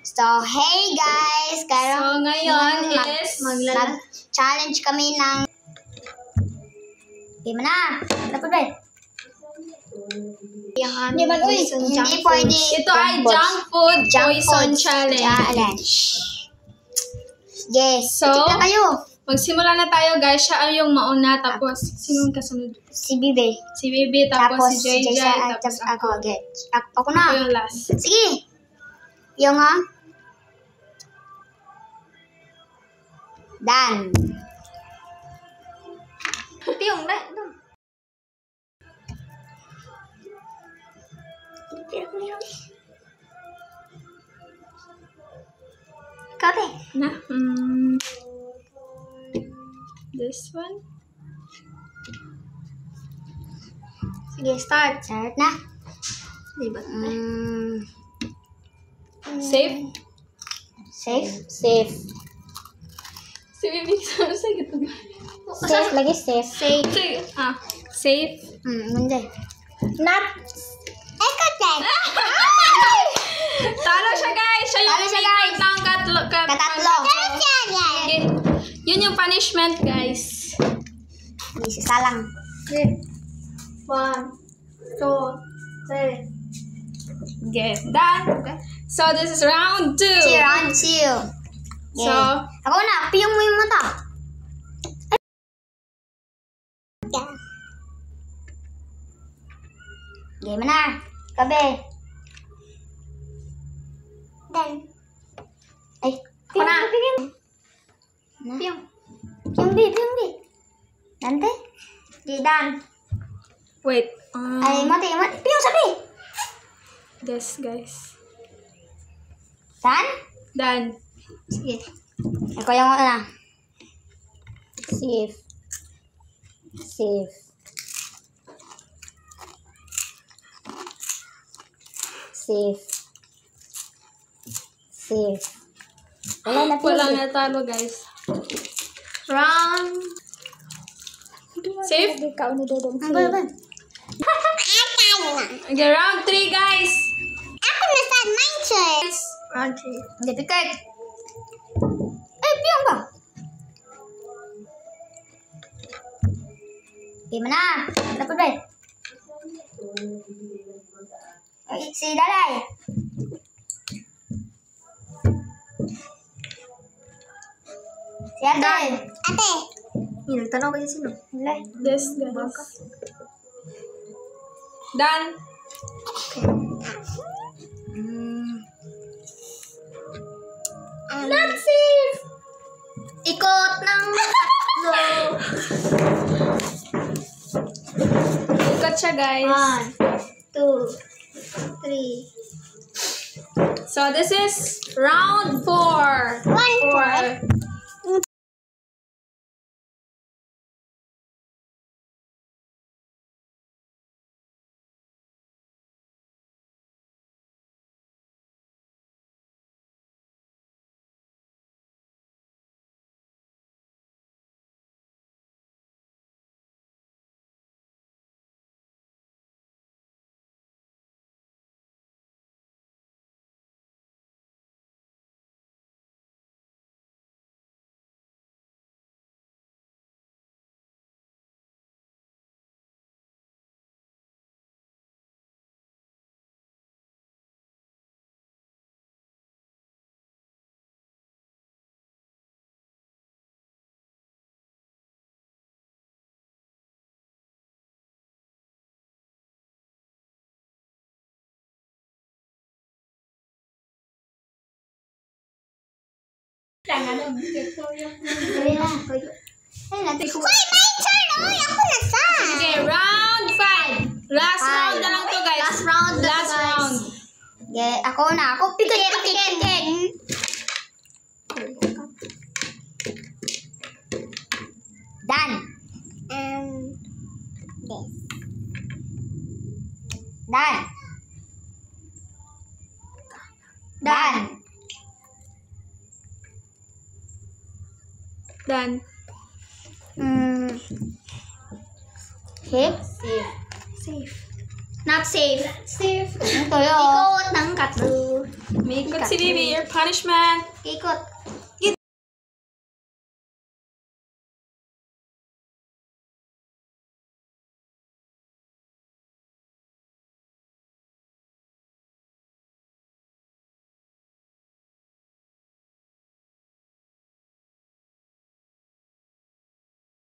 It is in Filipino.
So, hey guys! So, ngayon is mag-challenge kami ng... Di mo na! Dapat ba? Hindi pwede. Ito ay junk food poison challenge. Yes. So, na kayo. Magsimula na tayo guys. Siya ay yung mauna. Tapos, sinong kasunod? Si Bibi. Si Bibi. Tapos si JJ. Tapos ako. Ako na. Ako yung last. Sige. Yung nga. Dan. Piyong na. Kate. Na? This one? Sige, start. Start na. Diba? Safe? Safe. Si Bibi sa gitu. Safe, lagi safe. Safe. Safe. Hindi. Not. Talo siya guys. Siya yung umikot ng katatlo. Okay. Yun yung punishment guys. Hindi siya salang. 1, 2, 3. Okay, done. Okay. So this is round 2. Round 2. So, ako na, piyong mo yung mata. Game na. Kabe. Dan. Ay, ako na. Piyong. Piyong bi. Nante? Di dan. wait. Ay, mati. Piyong sabi. This guys. Dan? Done. Sige. Ako yung una. Safe. Wala na talo guys. Round. Safe? Okay, round 3 guys. Ako na sa mine choice. Round 3. Hindi, pikit. Eh, piyong ba? Di mo na. Dapat ba? Ay, si Dalay. Si Ate. Hindi, nagtanong kayo sino. This guys. Done. Not safe. Ikot ng tatlo. Ikot siya guys. 1, 2, 3. So this is round 4. 4. Okay, round 5. Last round na lang to guys. Last round. Yeah, ako na. Ako pikit. Dan. This. Dan. Done. Safe. Safe. Not safe. Safe. Ito yun. Ikot ng katlo. May ikot si Bibi. Your punishment. Ikot.